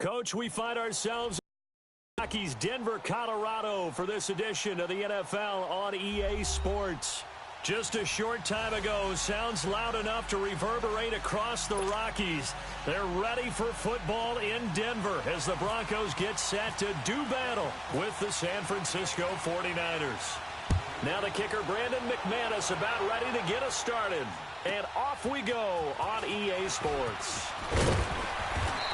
Coach, we find ourselves in Rockies, Denver, Colorado for this edition of the NFL on EA Sports. Just a short time ago, sounds loud enough to reverberate across the Rockies. They're ready for football in Denver as the Broncos get set to do battle with the San Francisco 49ers. Now the kicker, Brandon McManus, about ready to get us started. And off we go on EA Sports.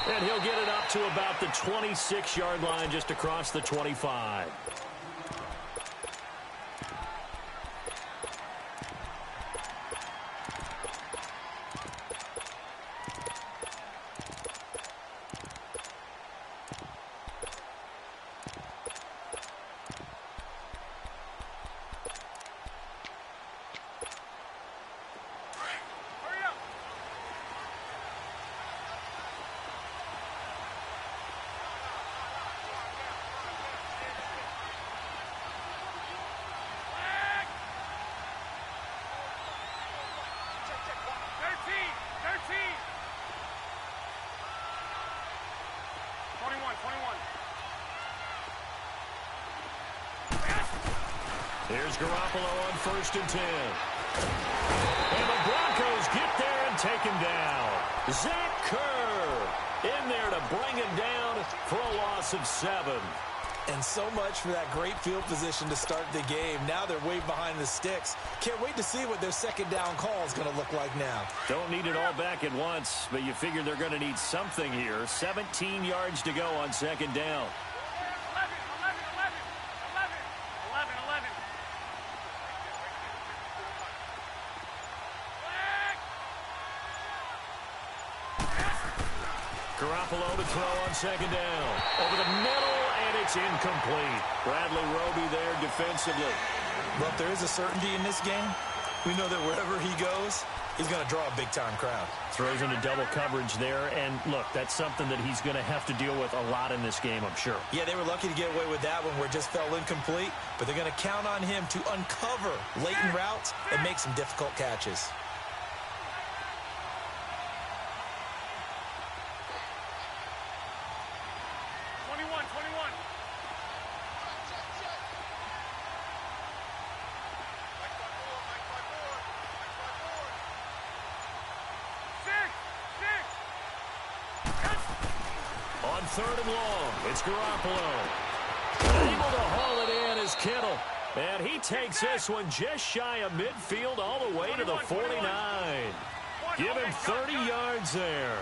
And he'll get it up to about the 26-yard line, just across the 25. Here's Garoppolo on 1st and 10. And the Broncos get there and take him down. Zach Kerr in there to bring him down for a loss of 7. And so much for that great field position to start the game. Now they're way behind the sticks. Can't wait to see what their second down call is going to look like now. Don't need it all back at once, but you figure they're going to need something here. 17 yards to go on second down. Garoppolo to throw on second down. Over the middle, and it's incomplete. Bradley Roby there defensively. But there is a certainty in this game. We know that wherever he goes, he's going to draw a big-time crowd. Throws into double coverage there, and look, that's something that he's going to have to deal with a lot in this game, I'm sure. Yeah, they were lucky to get away with that one where it just fell incomplete, but they're going to count on him to uncover latent routes and make some difficult catches. On 3rd and long, it's Garoppolo. Able to haul it in is Kittle. And he takes this one just shy of midfield all the way to the 49. Give him 30 yards there.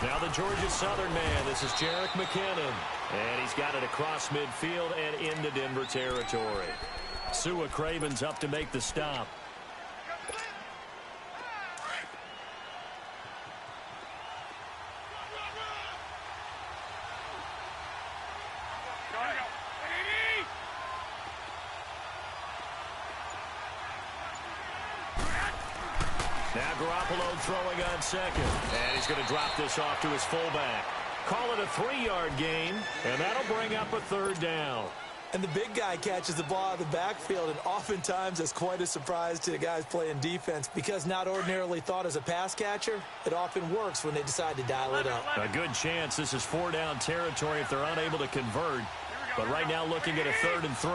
Now the Georgia Southern man, this is Jerick McKinnon. And he's got it across midfield and into Denver territory. Sua Craven's up to make the stop. Now Garoppolo throwing on second. And he's going to drop this off to his fullback. Call it a 3-yard gain, and that'll bring up a 3rd down. And the big guy catches the ball out of the backfield, and oftentimes that's quite a surprise to the guys playing defense because not ordinarily thought as a pass catcher, it often works when they decide to dial it up. A good chance this is 4-down territory if they're unable to convert. But right now looking at a 3rd and 3.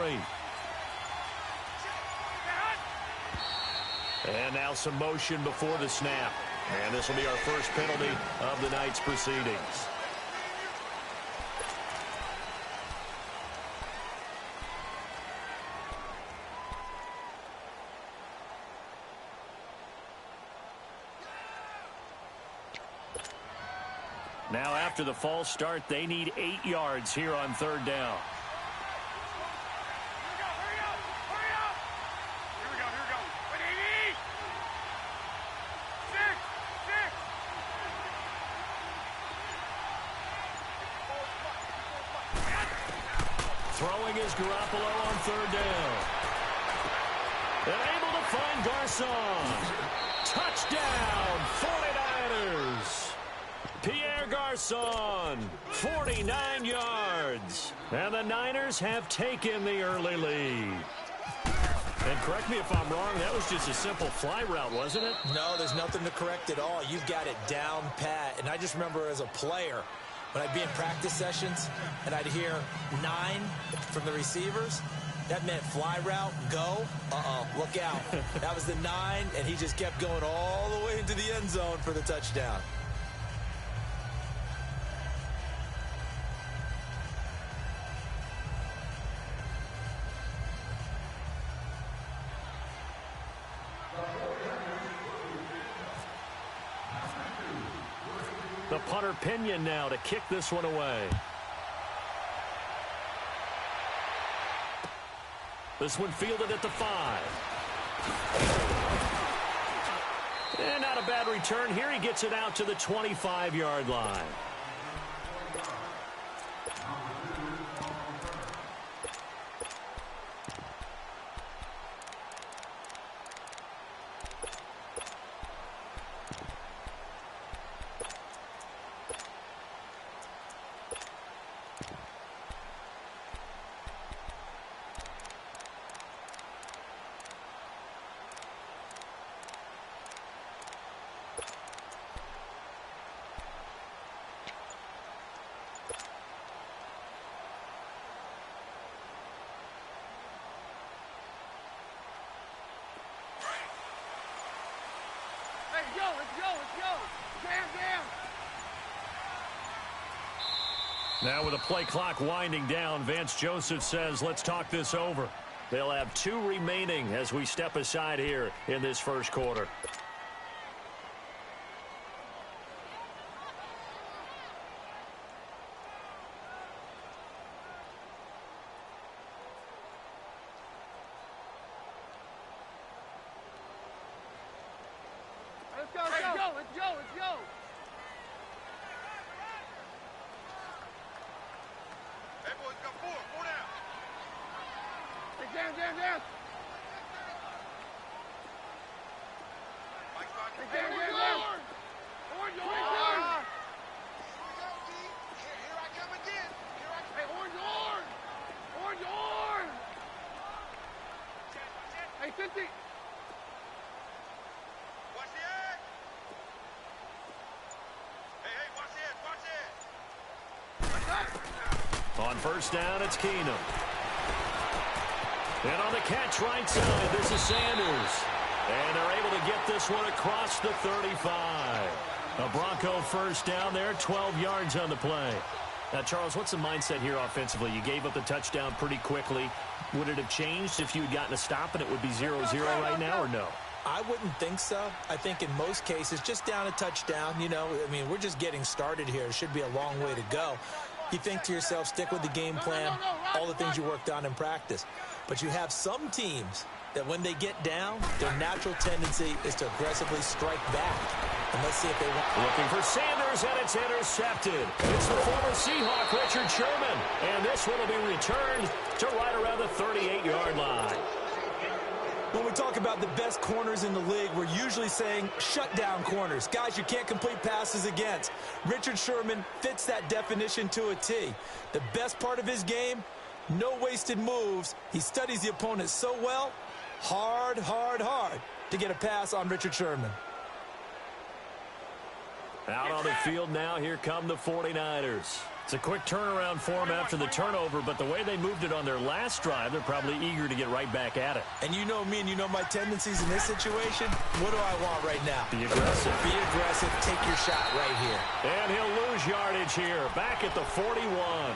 And now some motion before the snap. And this will be our first penalty of the night's proceedings. Now after the false start, they need 8 yards here on 3rd down. Throwing is Garoppolo on 3rd down. And able to find Garcon. Touchdown, 49ers. Pierre Garcon, 49 yards. And the Niners have taken the early lead. And correct me if I'm wrong, that was just a simple fly route, wasn't it? No, there's nothing to correct at all. You've got it down pat. And I just remember as a player, when I'd be in practice sessions and I'd hear 9 from the receivers, that meant fly route, go. Look out. That was the 9, and he just kept going all the way into the end zone for the touchdown. The punter Pinion now to kick this one away. This one fielded at the 5. And not a bad return here. He gets it out to the 25-yard line. Now with the play clock winding down, Vance Joseph says, let's talk this over. They'll have 2 remaining as we step aside here in this first quarter. Let's go. Hey, boys, got 4 down. Down. Mike's back. Down. Here I come again. Hey, orange. Hey, 50. Watch the edge. Hey, watch it. On first down, it's Keenum. And on the catch right side, this is Sanders. And they're able to get this one across the 35. A Bronco first down there, 12 yards on the play. Now, Charles, what's the mindset here offensively? You gave up the touchdown pretty quickly. Would it have changed if you had gotten a stop and it would be 0-0 right now, or no? I wouldn't think so. I think in most cases, just down a touchdown, we're just getting started here. It should be a long way to go. You think to yourself, stick with the game plan, all the things you worked on in practice. But you have some teams that when they get down, their natural tendency is to aggressively strike back. And let's see if they want. Looking for Sanders, and it's intercepted. It's the former Seahawk, Richard Sherman. And this one will be returned to right around the 38-yard line. When we talk about the best corners in the league, we're usually saying shutdown corners. Guys you can't complete passes against. Richard Sherman fits that definition to a T. The best part of his game, no wasted moves. He studies the opponent so well, hard to get a pass on Richard Sherman. Out on the field now, here come the 49ers. It's a quick turnaround for them after the turnover, but the way they moved it on their last drive, they're probably eager to get right back at it. And you know me and you know my tendencies in this situation. What do I want right now? Be aggressive. Be aggressive. Take your shot right here. And he'll lose yardage here, back at the 41.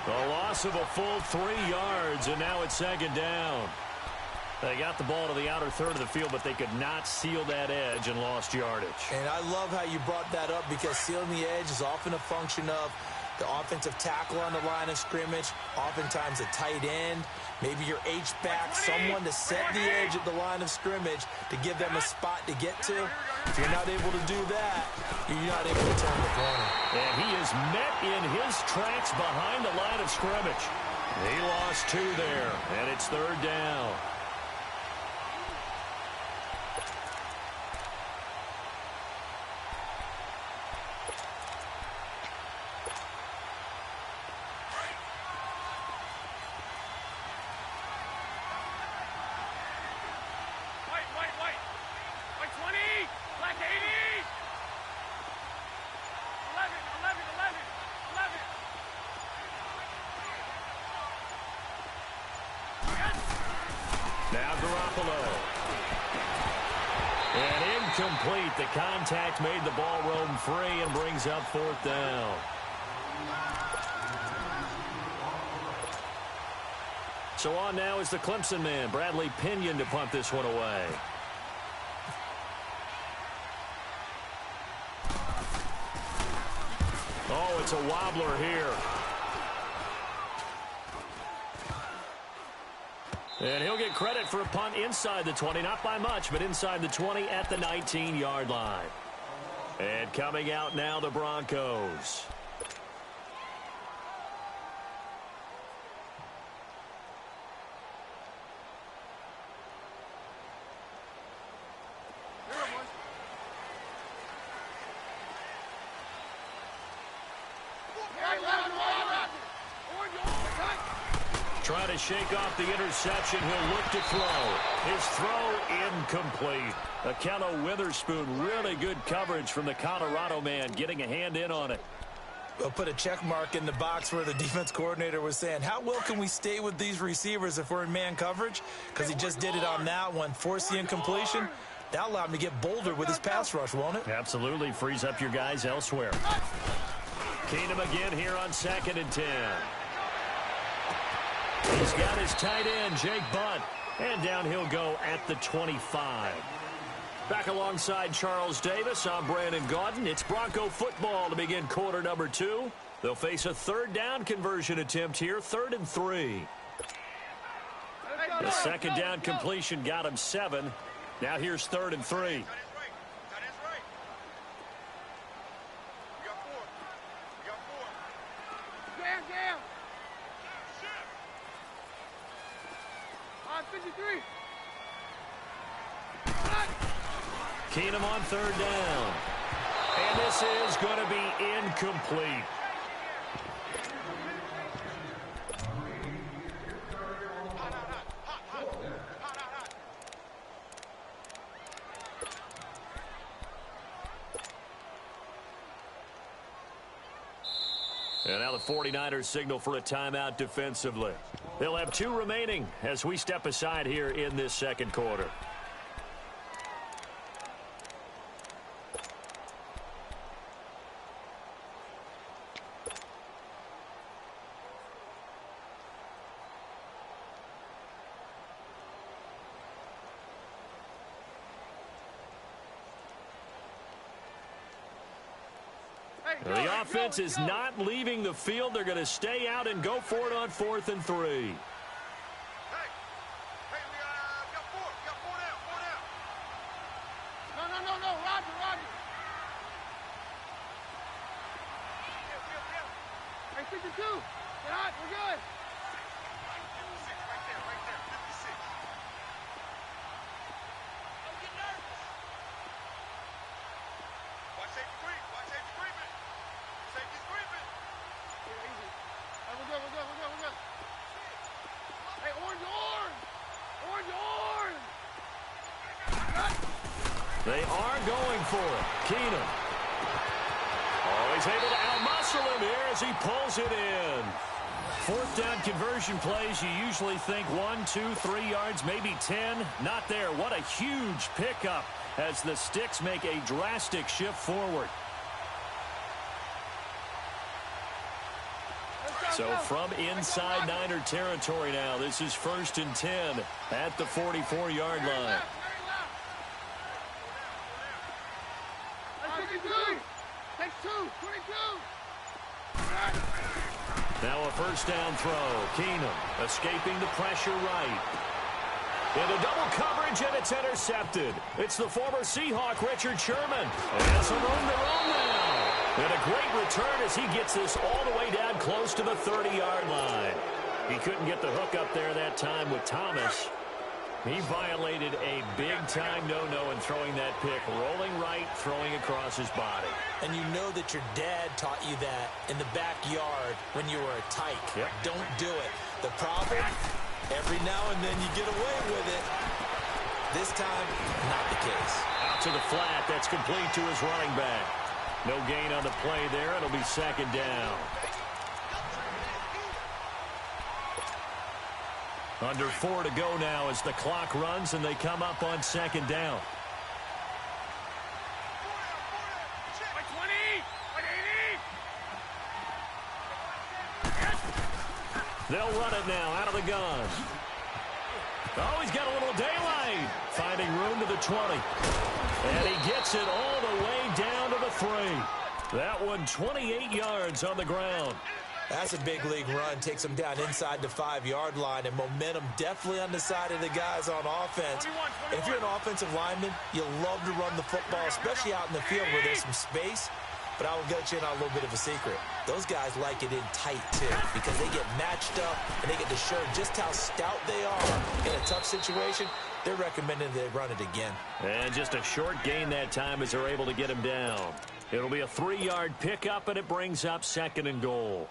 A loss of a full 3 yards, and now it's second down. They got the ball to the outer third of the field, but they could not seal that edge and lost yardage. And I love how you brought that up, because sealing the edge is often a function of the offensive tackle on the line of scrimmage, oftentimes a tight end, maybe your H-back, someone to set the edge at the line of scrimmage to give them a spot to get to. If you're not able to do that, you're not able to turn the corner. And he is met in his tracks behind the line of scrimmage. He lost 2 there, and it's third down. And incomplete. The contact made the ball roam free and brings up fourth down. So on now is the Clemson man, Bradley Pinion, to punt this one away. Oh, it's a wobbler here. And he'll get credit for a punt inside the 20, not by much, but inside the 20 at the 19-yard line. And coming out now, the Broncos. Trying to shake off the interception. He'll look to throw. His throw incomplete. Akello Witherspoon, really good coverage from the Colorado man, getting a hand in on it. We'll put a check mark in the box where the defense coordinator was saying, how well can we stay with these receivers if we're in man coverage? Because he just did it on that one, force the incompletion. That'll allow him to get bolder with his pass rush, won't it? Absolutely. Frees up your guys elsewhere. Keenum again here on 2nd and 10. He's got his tight end, Jake Butt. And down he'll go at the 25. Back alongside Charles Davis, I'm Brandon Gaudin. It's Bronco football to begin quarter number 2. They'll face a third down conversion attempt here, 3rd and 3. The second down completion got him 7. Now here's 3rd and 3. Keenum on 3rd down. And this is going to be incomplete. And now the 49ers signal for a timeout defensively. They'll have 2 remaining as we step aside here in this second quarter. The offense is not leaving the field. They're going to stay out and go for it on 4th and 3. Hey, we got 4. We got 4 down. No, Roger. Hey, 52. Get hot, we're good. 56, right there, 56. Don't get nervous. Watch safety creep, Safety's creeping. Yeah, easy. Hey, we're good. Hey, orange! They are going for it. Keenum. Oh, he's able to outmuscle him here as he pulls it in. 4th down conversion plays, you usually think 1, 2, 3 yards, maybe 10. Not there. What a huge pickup as the Sticks make a drastic shift forward. So from inside Niner territory now, this is 1st and 10 at the 44-yard line. Now a 1st down throw. Keenum escaping the pressure right. Into double coverage, and it's intercepted. It's the former Seahawk, Richard Sherman. And has some room to run now. And a great return as he gets this all the way down close to the 30-yard line. He couldn't get the hook up there that time with Thomas. He violated a big-time no-no in throwing that pick. Rolling right, throwing across his body. And you know that your dad taught you that in the backyard when you were a tyke. Yep. Don't do it. The problem, every now and then you get away with it. This time, not the case. Out to the flat. That's complete to his running back. No gain on the play there. It'll be 2nd down. Under 4 to go now as the clock runs and they come up on 2nd down. They'll run it now out of the gun. Oh, he's got a little daylight. Finding room to the 20. And he gets it all the way down to the 3. That one 28 yards on the ground. That's a big league run. Takes them down inside the 5-yard line, and momentum definitely on the side of the guys on offense. 21. If you're an offensive lineman, you love to run the football, especially out in the field where there's some space. But I will get you in on a little bit of a secret. Those guys like it in tight, too, because they get matched up and they get to show just how stout they are in a tough situation. They're recommending they run it again. And just a short gain that time as they're able to get him down. It'll be a 3-yard pickup, and it brings up 2nd and goal.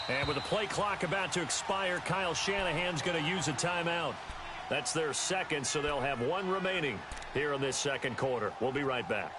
And with the play clock about to expire, Kyle Shanahan's going to use a timeout. That's their 2nd, so they'll have 1 remaining here in this 2nd quarter. We'll be right back.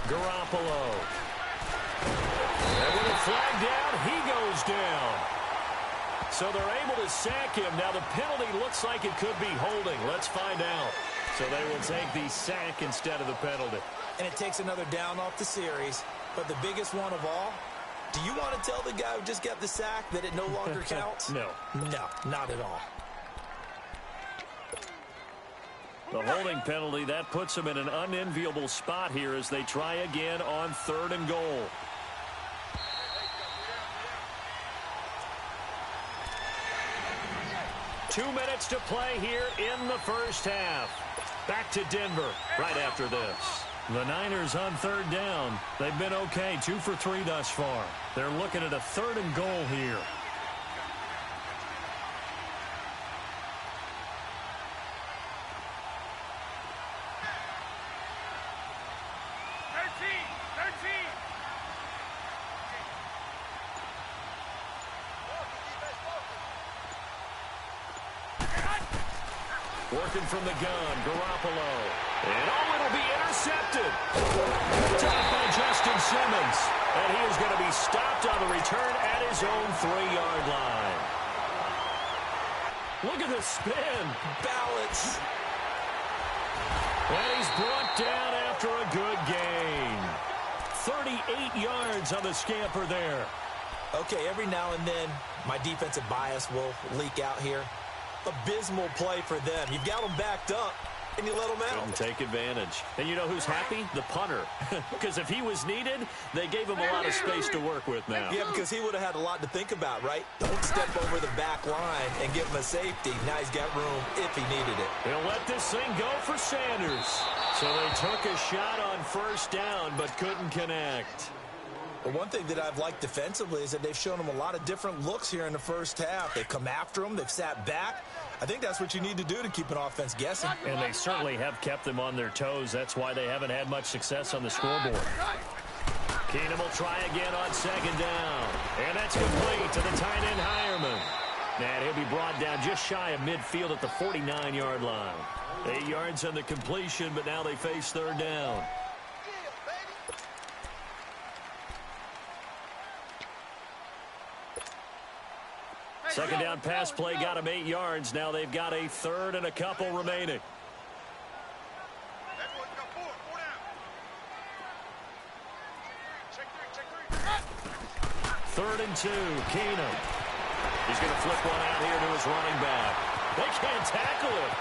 Garoppolo. And with a flag down, he goes down. So they're able to sack him. Now the penalty looks like it could be holding. Let's find out. So they will take the sack instead of the penalty. And it takes another down off the series. But the biggest one of all, do you want to tell the guy who just got the sack that it no longer counts? No. No, not at all. The holding penalty, that puts them in an unenviable spot here as they try again on 3rd and goal. Two minutes to play here in the first half. Back to Denver right after this. The Niners on 3rd down. They've been okay, 2 for 3 thus far. They're looking at a 3rd and goal here. Working from the gun, Garoppolo. And it'll be intercepted. Tapped by Justin Simmons. And he is going to be stopped on the return at his own 3-yard line. Look at the spin. Balance. And he's brought down after a good gain. 38 yards on the scamper there. Okay, every now and then, my defensive bias will leak out here. Abysmal play for them. You've got them backed up, and you let them out. Couldn't take advantage. And you know who's happy? The punter. Because if he was needed, they gave him a lot of space to work with now. Yeah, because he would have had a lot to think about, right? Don't step over the back line and give him a safety. Now he's got room if he needed it. He'll let this thing go for Sanders. So they took a shot on 1st down, but couldn't connect. But one thing that I've liked defensively is that they've shown them a lot of different looks here in the first half. They've come after them. They've sat back. I think that's what you need to do to keep an offense guessing. And they certainly have kept them on their toes. That's why they haven't had much success on the scoreboard. Keenum will try again on 2nd down. And that's complete to the tight end, Hireman. And he'll be brought down just shy of midfield at the 49-yard line. 8 yards on the completion, but now they face 3rd down. Second down pass play got him 8 yards. Now they've got a 3rd and a couple remaining. Third and 2, Keenum. He's going to flip one out here to his running back. They can't tackle him.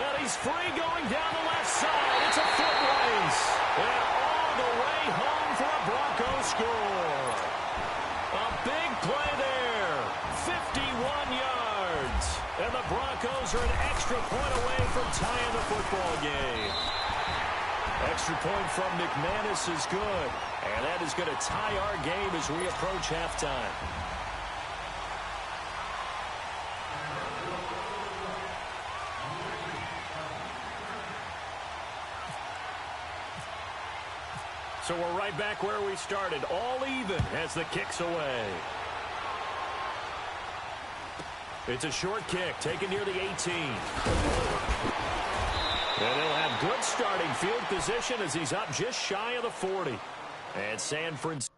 And he's free going down the left side. It's a foot race. And all the way home for a Broncos score. A big play there. 51 yards. And the Broncos are an extra point away from tying the football game. Extra point from McManus is good. And that is going to tie our game as we approach halftime. So we're right back where we started, all even as the kick's away. It's a short kick, taken near the 18. And he'll have good starting field position as he's up just shy of the 40. And San Francisco.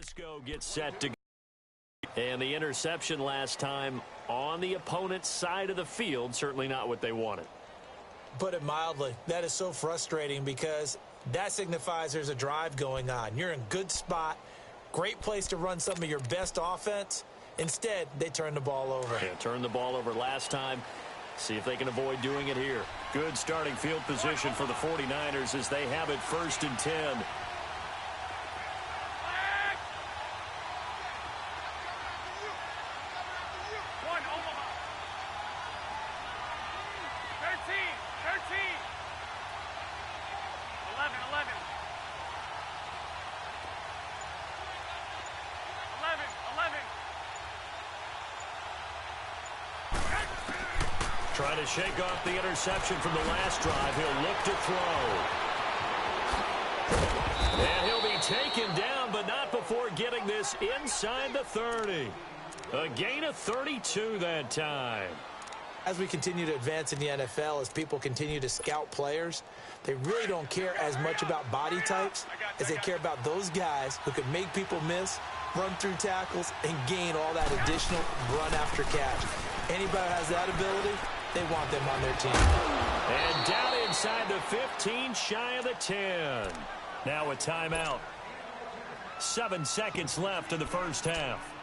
Francisco gets set to go. And the interception last time on the opponent's side of the field, certainly not what they wanted. Put it mildly, that is so frustrating because that signifies there's a drive going on. You're in good spot, great place to run some of your best offense. Instead, they turn the ball over. Yeah, turned the ball over last time. See if they can avoid doing it here. Good starting field position for the 49ers as they have it 1st and 10. Trying to shake off the interception from the last drive. He'll look to throw. And he'll be taken down, but not before getting this inside the 30. A gain of 32 that time. As we continue to advance in the NFL, as people continue to scout players, they really don't care as much about body types as they care about those guys who can make people miss, run through tackles, and gain all that additional run after catch. Anybody who has that ability, they want them on their team. And down inside the 15, shy of the 10. Now a timeout. 7 seconds left in the first half.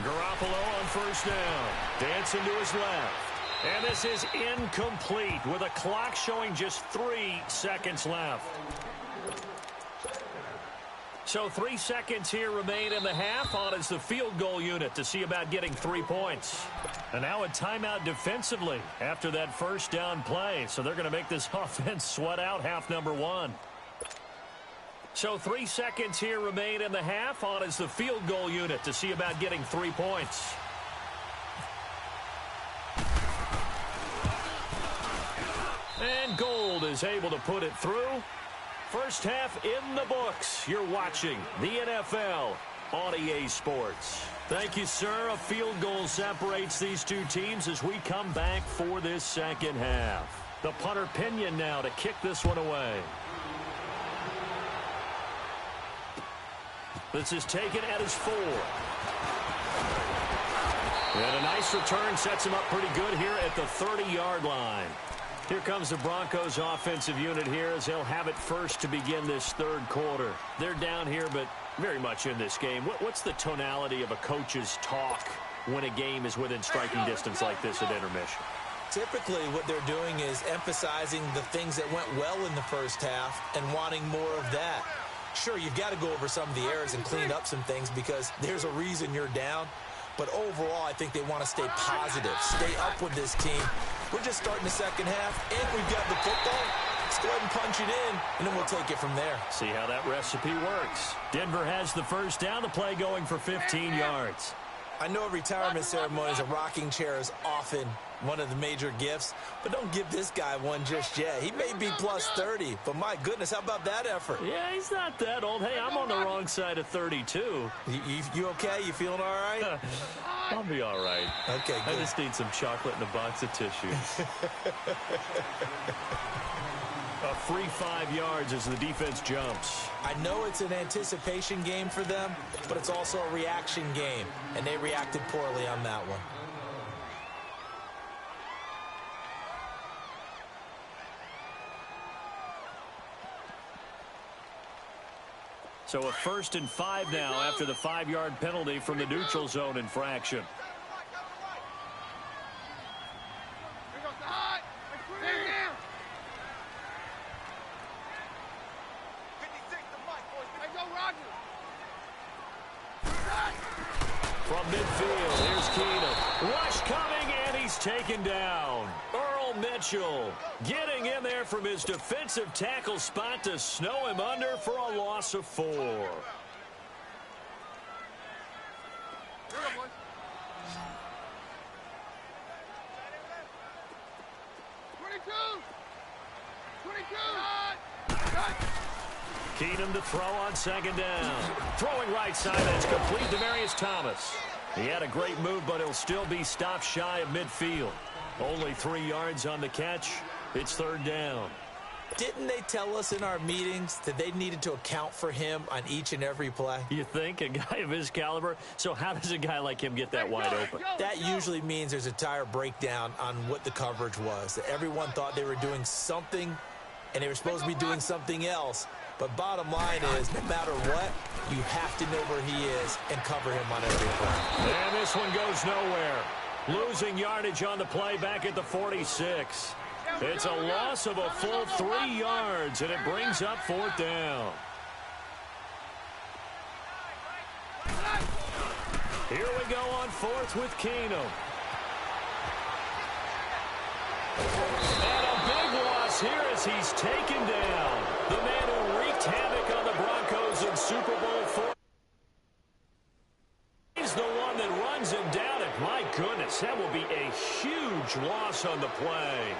Garoppolo on first down. Dancing to his left. And this is incomplete with a clock showing just 3 seconds left. So 3 seconds here remain in the half. On is the field goal unit to see about getting 3 points. And now a timeout defensively after that first down play. So they're going to make this offense sweat out half number 1. So 3 seconds here remain in the half. On is the field goal unit to see about getting 3 points. And Gold is able to put it through. First half in the books. You're watching the NFL on EA Sports. Thank you, sir. A field goal separates these two teams as we come back for this second half. The punter Pinion now to kick this one away. This is taken at his 4. And a nice return sets him up pretty good here at the 30-yard line. Here comes the Broncos offensive unit here as they'll have it first to begin this third quarter. They're down here, but very much in this game. What's the tonality of a coach's talk when a game is within striking distance like this at intermission? Typically, what they're doing is emphasizing the things that went well in the first half and wanting more of that. Sure, you've got to go over some of the errors and clean up some things because there's a reason you're down. But overall, I think they want to stay positive, stay up with this team. We're just starting the second half, and we've got the football. Let's go ahead and punch it in, and then we'll take it from there. See how that recipe works. Denver has the first down, the play going for 15 yards. I know at retirement ceremonies, a rocking chair is often one of the major gifts, but don't give this guy one just yet. He may be plus 30, but my goodness, how about that effort? Yeah, he's not that old. Hey, I'm on the wrong side of 32. You okay? You feeling all right? I'll be all right. Okay, good. I just need some chocolate and a box of tissues. A free 5 yards as the defense jumps. I know it's an anticipation game for them, but it's also a reaction game, and they reacted poorly on that one. So a 1st and 5 now after the 5-yard penalty from the neutral zone infraction. From midfield, here's Keenum. Rush coming, and he's taken down. Earl Mitchell getting in there from his defensive tackle spot to snow him under for a loss of 4. Keenum to throw on 2nd down. Throwing right side, that's complete to Demarius Thomas. He had a great move, but he'll still be stopped shy of midfield. Only 3 yards on the catch. It's 3rd down. Didn't they tell us in our meetings that they needed to account for him on each and every play? You think? A guy of his caliber? So how does a guy like him get that wide open? That usually means there's a tire breakdown on what the coverage was. That everyone thought they were doing something, and they were supposed to be doing something else. But bottom line is, no matter what, you have to know where he is and cover him on every play. And this one goes nowhere. Losing yardage on the play back at the 46. It's a loss of a full 3 yards, and it brings up 4th down. Here we go on 4th with Keenum. And a big loss here as he's taken down. The man who wreaked havoc on the Broncos in Super Bowl 4. He's the one that runs him down, and my goodness, that will be a huge loss on the play.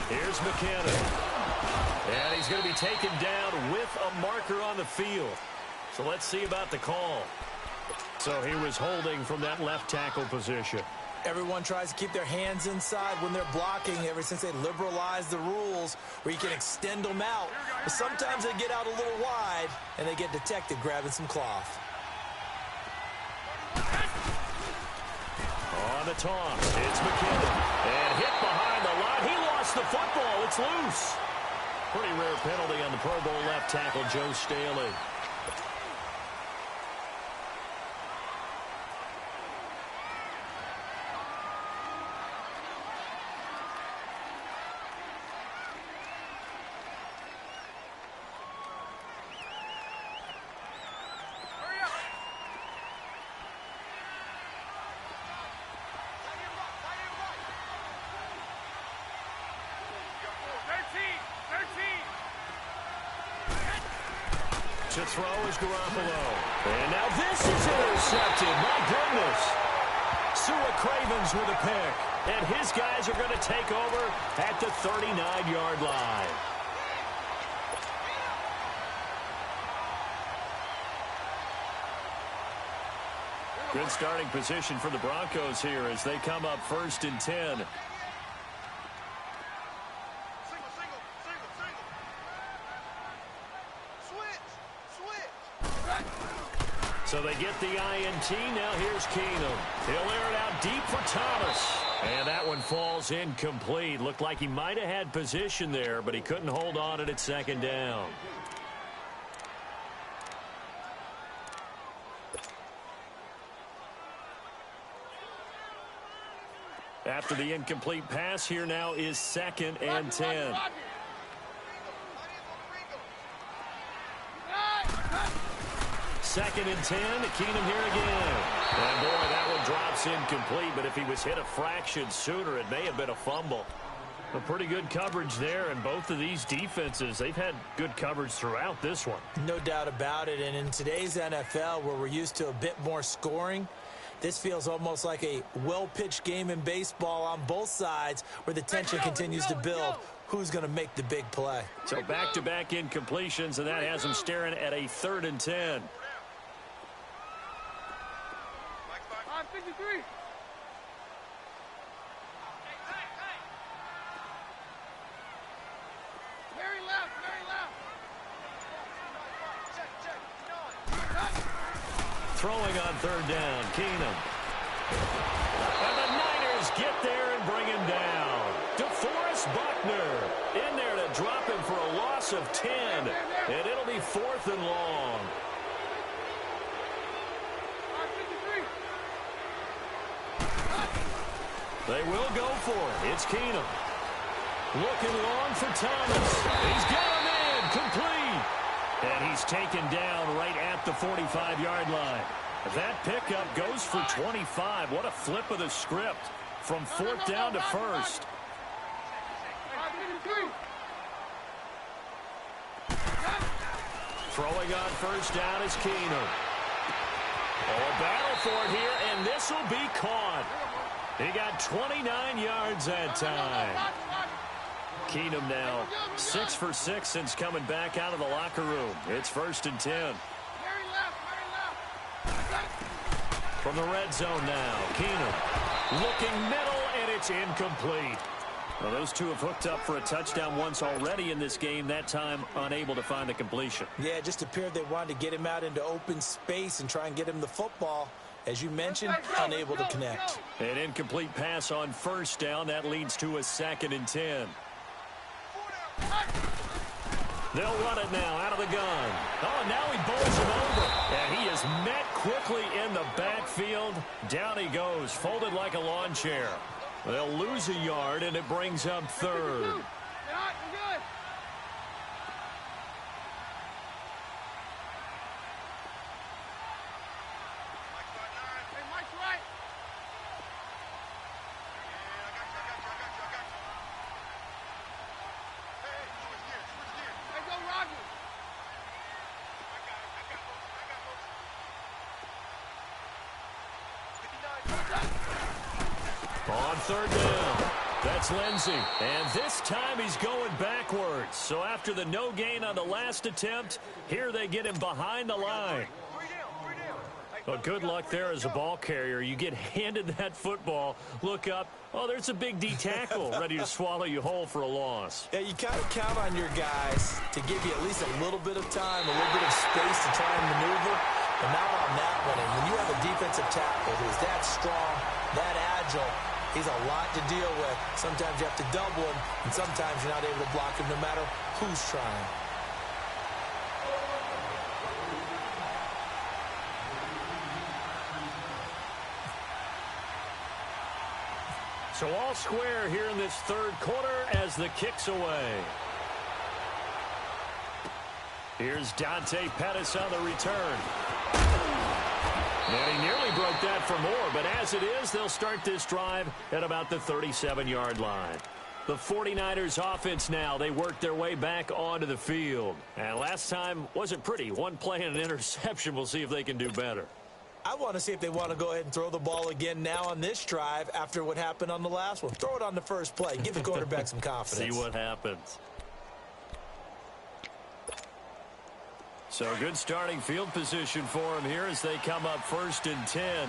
Here's McKinnon. And he's going to be taken down with a marker on the field. So let's see about the call. So he was holding from that left tackle position. Everyone tries to keep their hands inside when they're blocking ever since they liberalized the rules where you can extend them out. But sometimes they get out a little wide and they get detected grabbing some cloth. On the toss, it's McKinnon. And hit behind the line. He lost the football. It's loose. Pretty rare penalty on the Pro Bowl left tackle, Joe Staley. To throw is Garoppolo. And now this is intercepted. My goodness. Sua Cravens with a pick. And his guys are going to take over at the 39-yard line. Good starting position for the Broncos here as they come up 1st and 10 So they get the INT. Now here's Keenum. He'll air it out deep for Thomas. And that one falls incomplete. Looked like he might have had position there, but he couldn't hold on at second down. After the incomplete pass, here now is 2nd and 10. Second and 10, Keenum here again. And boy, that one drops incomplete, but if he was hit a fraction sooner, it may have been a fumble. A pretty good coverage there, and both of these defenses, they've had good coverage throughout this one. No doubt about it, and in today's NFL, where we're used to a bit more scoring, this feels almost like a well-pitched game in baseball on both sides where the tension continues to build. Who's going to make the big play? So back-to-back incompletions, and that has him staring at a 3rd and 10. 53. Very left, very left. Throwing on 3rd down, Keenum. And the Niners get there and bring him down. DeForest Buckner in there to drop him for a loss of 10. And it'll be 4th and long. They will go for it. It's Keenum. Looking long for Thomas. He's got him in. Complete. And he's taken down right at the 45-yard line. That pickup goes for 25. What a flip of the script from 4th down to 1st. Throwing on 1st down is Keenum. Oh, a battle for it here, and this will be caught. He got 29 yards that time. Keenum now 6 for 6 since coming back out of the locker room. It's 1st and 10. From the red zone now, Keenum looking middle, and it's incomplete. Well, those two have hooked up for a touchdown once already in this game, that time unable to find the completion. Yeah, it just appeared they wanted to get him out into open space and try and get him the football. As you mentioned, unable to connect. An incomplete pass on 1st down. That leads to a 2nd and 10. They'll run it now out of the gun. Oh, now he bowls him over. And he is met quickly in the backfield. Down he goes, folded like a lawn chair. They'll lose a yard, and it brings up 3rd. On 3rd down, that's Lindsey. And this time he's going backwards. So after the no gain on the last attempt, here they get him behind the line. But good luck there as a ball carrier. You get handed that football, look up, oh, there's a big D tackle ready to swallow you whole for a loss. Yeah, you kind of count on your guys to give you at least a little bit of time, a little bit of space to try and maneuver. But not on that one. And when you have a defensive tackle who's that strong, that agile, he's a lot to deal with. Sometimes you have to double him, and sometimes you're not able to block him no matter who's trying. So all square here in this 3rd quarter as the kick's away. Here's Dante Pettis on the return. And he nearly broke that for more, but as it is, they'll start this drive at about the 37-yard line. The 49ers offense now, they work their way back onto the field. And last time wasn't pretty. One play and an interception. We'll see if they can do better. I want to see if they want to go ahead and throw the ball again now on this drive after what happened on the last one. Throw it on the first play. Give the quarterback some confidence. See what happens. So good starting field position for him here as they come up 1st and 10.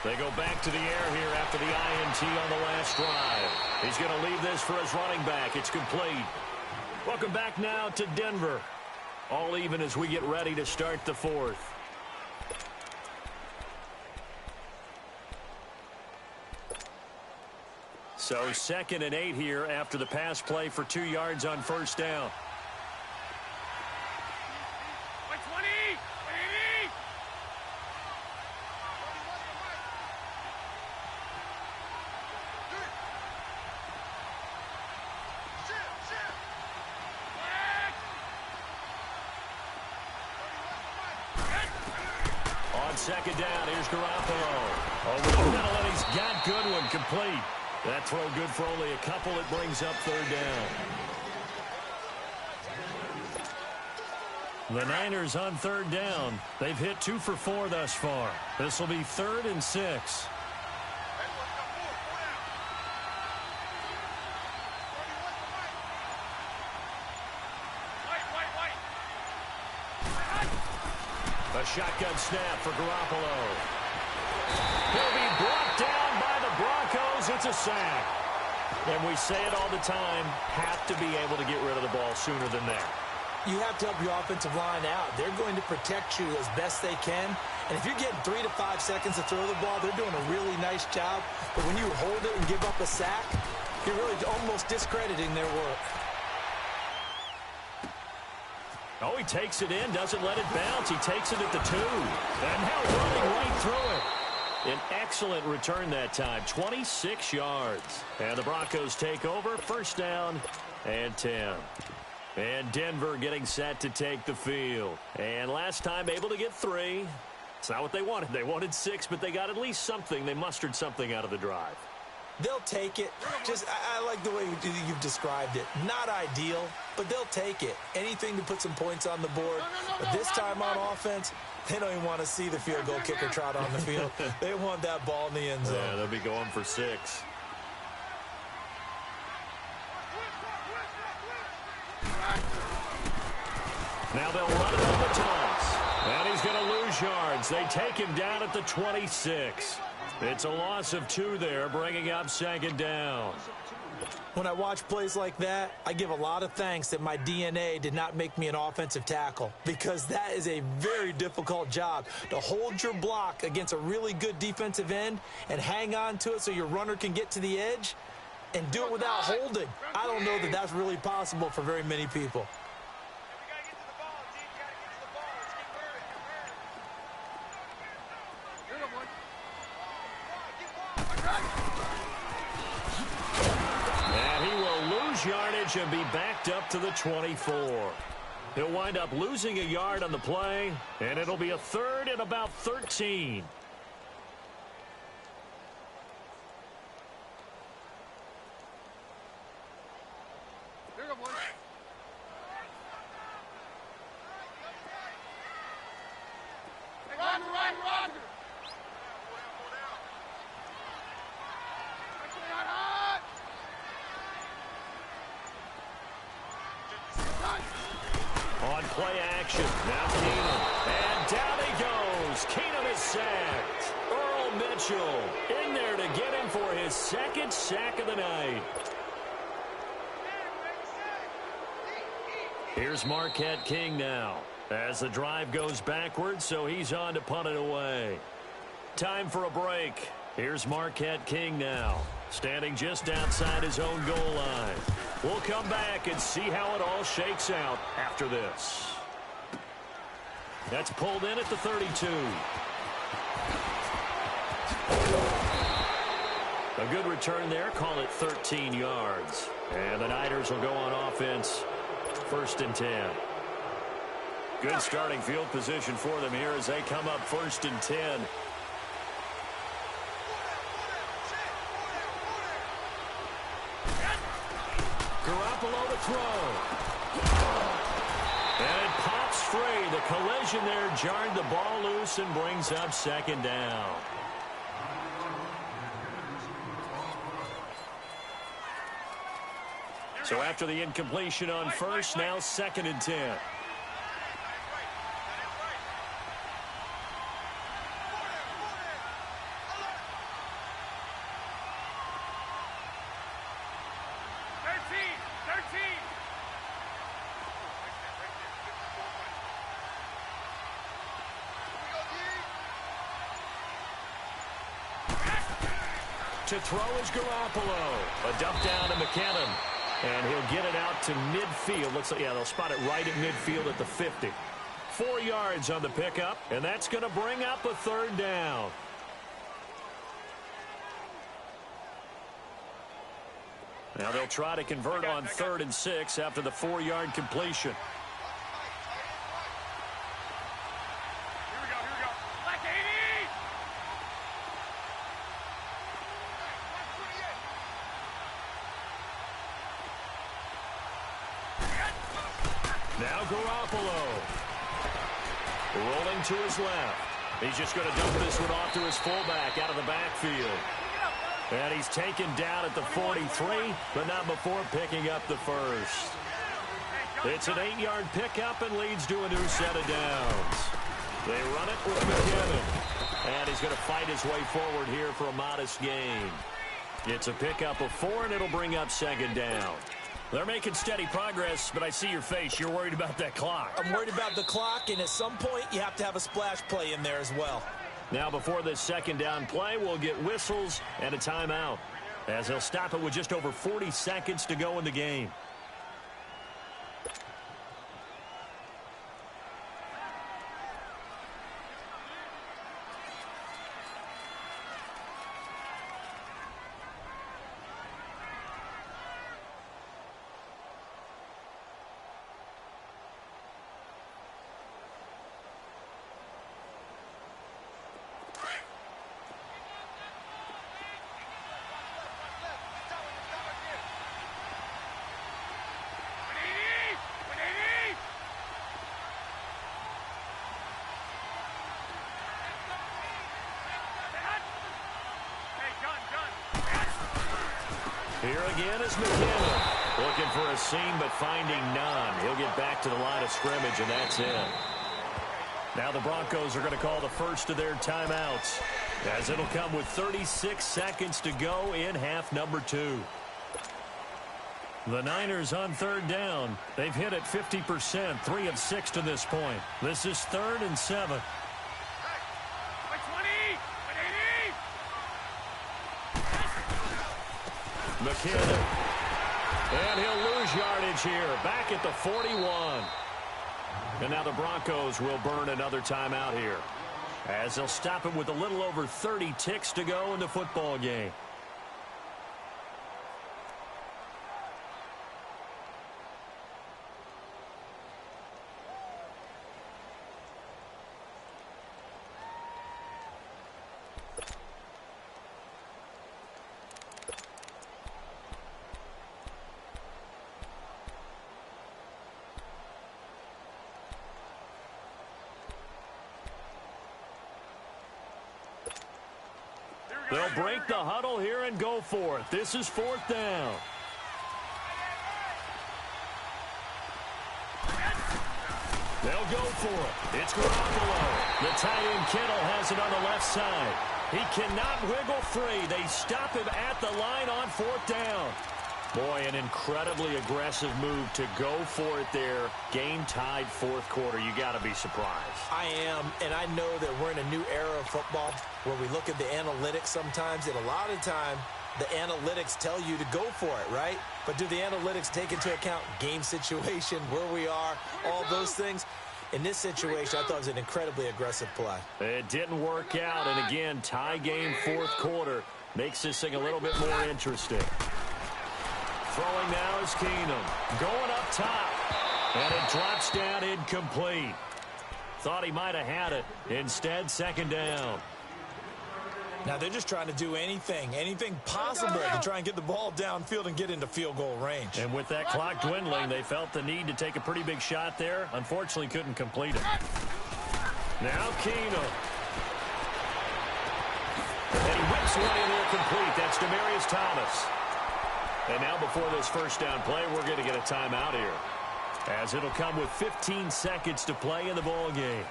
They go back to the air here after the INT on the last drive. He's going to leave this for his running back. It's complete. Welcome back now to Denver. All even as we get ready to start the fourth. So 2nd and 8 here after the pass play for 2 yards on first down. On 2nd down, here's Garoppolo. Over the middle, and he's got Goodwin complete. That throw good for only a couple. It brings up 3rd down. The Niners on 3rd down. They've hit 2 for 4 thus far. This will be 3rd and 6. A shotgun snap for Garoppolo. He'll be brought down by the Broncos. It's a sack. And we say it all the time, have to be able to get rid of the ball sooner than that. You have to help your offensive line out. They're going to protect you as best they can. And if you're getting 3 to 5 seconds to throw the ball, they're doing a really nice job. But when you hold it and give up a sack, you're really almost discrediting their work. Oh, he takes it in, doesn't let it bounce. He takes it at the 2. And now running right through it. An excellent return that time, 26 yards. And the Broncos take over, 1st down and 10. And Denver getting set to take the field. And last time able to get 3. It's not what they wanted. They wanted 6, but they got at least something. They mustered something out of the drive. They'll take it. I like the way you've described it. Not ideal, but they'll take it. Anything to put some points on the board. But this time on offense, they don't even want to see the field goal kicker trot on the field. They want that ball in the end zone. Yeah, they'll be going for 6. Now they'll run it on the toss. And he's going to lose yards. They take him down at the 26. It's a loss of 2 there, bringing up 2nd down. When I watch plays like that, I give a lot of thanks that my DNA did not make me an offensive tackle, because that is a very difficult job, to hold your block against a really good defensive end and hang on to it so your runner can get to the edge and do it without holding. I don't know that that's really possible for very many people. Yardage and be backed up to the 24. He'll wind up losing a yard on the play, and it'll be a 3rd and about 13. On play action, now Keenum. And down he goes. Keenum is sacked. Earl Mitchell in there to get him for his 2nd sack of the night. Here's Marquette King now as the drive goes backwards, so he's on to punt it away. Time for a break. Here's Marquette King now, standing just outside his own goal line. We'll come back and see how it all shakes out after this. That's pulled in at the 32. A good return there. Call it 13 yards. And the Niners will go on offense. 1st and 10. Good starting field position for them here as they come up 1st and 10. Garoppolo to throw. And it pops free. The collision there jarred the ball loose and brings up 2nd down. So after the incompletion on 1st, now 2nd and 10. To throw is Garoppolo. A dump down to McKinnon. And he'll get it out to midfield. Looks like, yeah, they'll spot it right at midfield at the 50. 4 yards on the pickup, and that's going to bring up a third down. Now they'll try to convert on 3rd and 6 after the 4-yard completion. Now Garoppolo. Rolling to his left. He's just going to dump this one off to his fullback out of the backfield. And he's taken down at the 43, but not before picking up the first. It's an 8-yard pickup and leads to a new set of downs. They run it with McKinnon. And he's going to fight his way forward here for a modest gain. It's a pickup of 4, and it'll bring up 2nd down. They're making steady progress, but I see your face. You're worried about that clock. I'm worried about the clock, and at some point, you have to have a splash play in there as well. Now, before this 2nd down play, we'll get whistles and a timeout, as they'll stop it with just over 40 seconds to go in the game. Here again is McKinnon. Looking for a seam, but finding none. He'll get back to the line of scrimmage, and that's it. Now the Broncos are going to call the first of their timeouts, as it'll come with 36 seconds to go in half number 2. The Niners on 3rd down. They've hit it 50%, 3 of 6 to this point. This is 3rd and 7. McKinnon. And he'll lose yardage here. Back at the 41. And now the Broncos will burn another timeout here, as they'll stop it with a little over 30 ticks to go in the football game. They'll break the huddle here and go for it. This is 4th down. They'll go for it. It's Garoppolo. The tight end Kittle has it on the left side. He cannot wiggle free. They stop him at the line on 4th down. Boy, an incredibly aggressive move to go for it there. Game tied 4th quarter. You got to be surprised. I am, and I know that we're in a new era of football where we look at the analytics sometimes, and a lot of time the analytics tell you to go for it, right? But do the analytics take into account game situation, where we are, all those things? In this situation, I thought it was an incredibly aggressive play. It didn't work out, and again, tie game 4th quarter makes this thing a little bit more interesting. Throwing now is Keenum. Going up top. And it drops down incomplete. Thought he might have had it. Instead, 2nd down. Now they're just trying to do anything possible to try and get the ball downfield and get into field goal range. And with that clock dwindling, they felt the need to take a pretty big shot there. Unfortunately, couldn't complete it. Now Keenum. And he whips one in there complete. That's Demaryius Thomas. And now before this 1st down play, we're going to get a timeout here, as it'll come with 15 seconds to play in the ball game.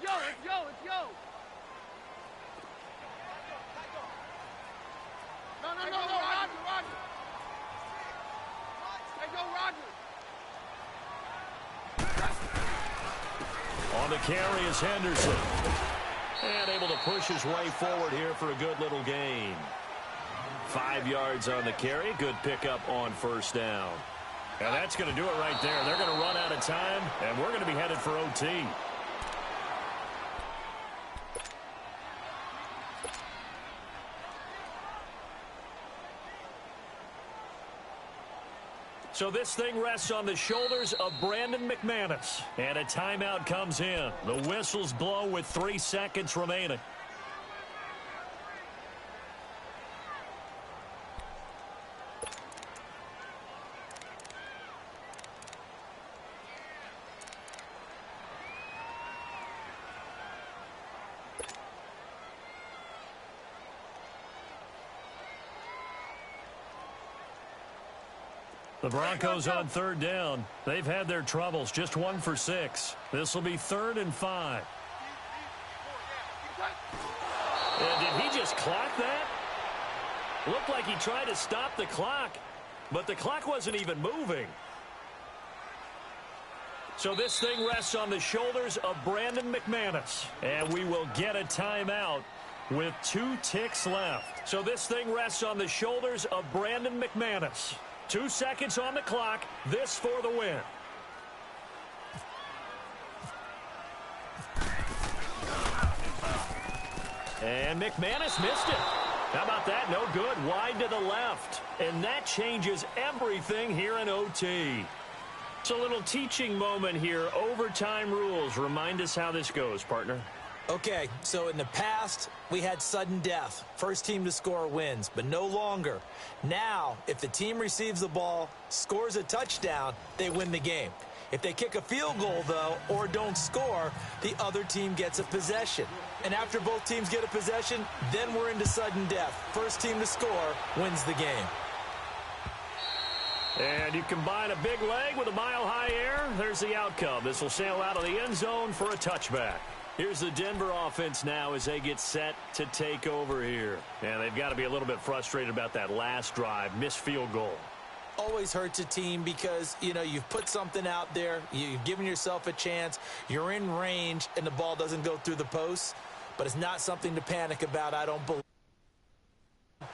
Let's go, let's go, let's go. No, Roger, Roger. Hey, go, Roger. On the carry is Henderson. And able to push his way forward here for a good little gain. 5 yards on the carry. Good pickup on first down. And that's going to do it right there. They're going to run out of time, and we're going to be headed for OT. So this thing rests on the shoulders of Brandon McManus. And a timeout comes in. The whistles blow with 3 seconds remaining. The Broncos on third down. They've had their troubles. Just 1 for 6. This will be 3rd and 5. And did he just clock that? Looked like he tried to stop the clock, but the clock wasn't even moving. So this thing rests on the shoulders of Brandon McManus. And we will get a timeout with 2 ticks left. So this thing rests on the shoulders of Brandon McManus. 2 seconds on the clock. This for the win. And McManus missed it. How about that? No good. Wide to the left. And that changes everything here in OT. It's a little teaching moment here. Overtime rules. Remind us how this goes, partner. Okay, so in the past, we had sudden death. First team to score wins, but no longer. Now, if the team receives the ball, scores a touchdown, they win the game. If they kick a field goal, though, or don't score, the other team gets a possession. And after both teams get a possession, then we're into sudden death. First team to score wins the game. And you combine a big leg with a mile-high air, there's the outcome. This will sail out of the end zone for a touchback. Here's the Denver offense now as they get set to take over here. And they've got to be a little bit frustrated about that last drive, missed field goal. Always hurts a team because, you know, you've put something out there, you've given yourself a chance, you're in range, and the ball doesn't go through the posts. But it's not something to panic about, I don't believe,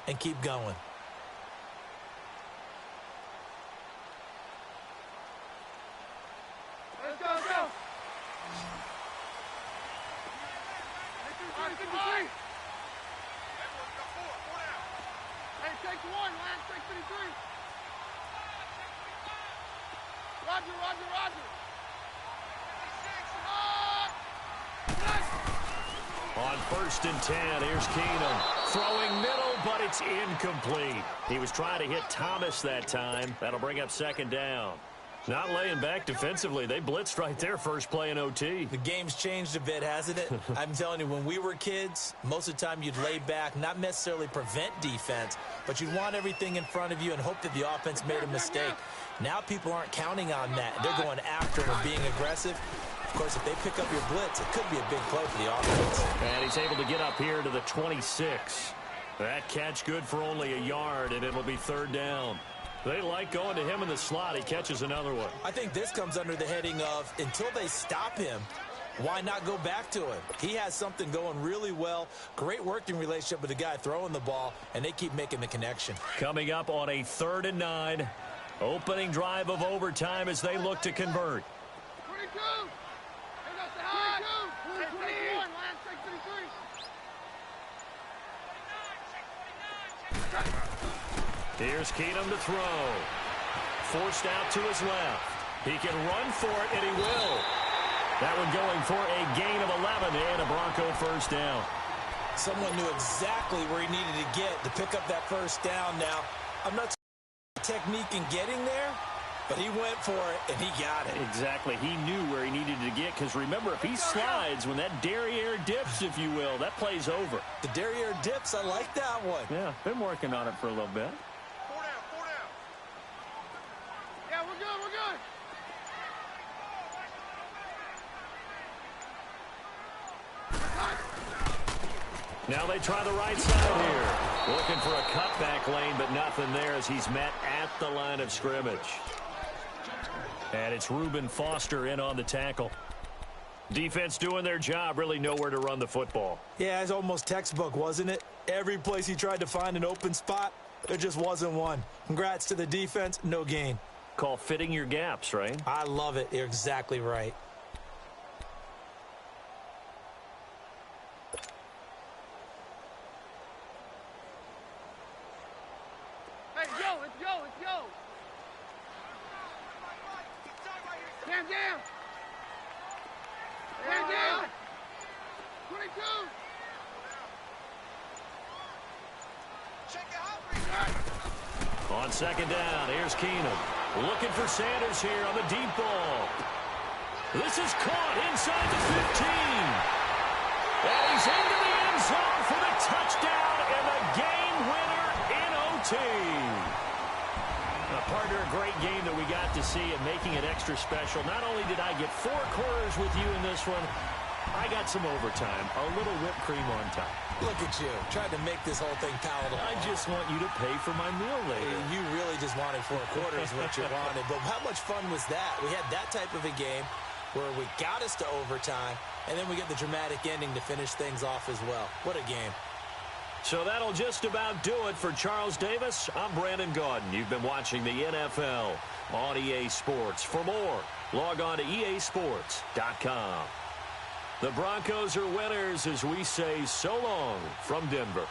and keep going. Let's go, let's go. Hey, take 1, Lance, take 53. Roger. On 1st and 10, here's Keenum. Throwing middle, but it's incomplete. He was trying to hit Thomas that time. That'll bring up 2nd down. Not laying back defensively. They blitzed right there first play in OT. The game's changed a bit, hasn't it? I'm telling you, when we were kids, most of the time you'd lay back, not necessarily prevent defense, but you'd want everything in front of you and hope that the offense made a mistake. Now people aren't counting on that. They're going after and being aggressive. Of course, if they pick up your blitz, it could be a big play for the offense. And he's able to get up here to the 26. That catch good for only a yard, and it'll be 3rd down. They like going to him in the slot. He catches another one. I think this comes under the heading of, until they stop him, why not go back to him? He has something going really well. Great working relationship with the guy throwing the ball, and they keep making the connection. Coming up on a 3rd and 9. Opening drive of overtime as they look to convert. 22. Hey, that's the high. 22. Hey, 21, Lance, take 33. Here's Keenum to throw. Forced out to his left. He can run for it, and he will. That one going for a gain of 11 and a Bronco 1st down. Someone knew exactly where he needed to get to pick up that 1st down. Now, I'm not technique in getting there, but he went for it, and he got it. Exactly. He knew where he needed to get, because remember, if he slides, when that derriere dips, if you will, that play's over. The derriere dips, I like that one. Yeah, been working on it for a little bit. 4 down. Yeah, we're good. Now they try the right side here. Looking for a cutback lane, but nothing there as he's met at the line of scrimmage. And it's Reuben Foster in on the tackle. Defense doing their job, really nowhere to run the football. Yeah, it's almost textbook, wasn't it? Every place he tried to find an open spot, there just wasn't one. Congrats to the defense, no gain. Call fitting your gaps, right? I love it. You're exactly right. Hey, yo, let's go, let's go. Down, down. Down, down. 22. On second down, here's Keenum. Looking for Sanders here on the deep ball. This is caught inside the 15. And he's into the end zone for the touchdown and the game winner in OT. Partner, a great game that we got to see and making it extra special. Not only did I get 4 quarters with you in this one, I got some overtime, a little whipped cream on top. Look at you, trying to make this whole thing palatable. I just want you to pay for my meal later. You really just wanted 4 quarters what you wanted. But how much fun was that? We had that type of a game where we got us to overtime, and then we get the dramatic ending to finish things off as well. What a game. So that'll just about do it for Charles Davis. I'm Brandon Gaudin. You've been watching the NFL on EA Sports. For more, log on to easports.com. The Broncos are winners as we say so long from Denver.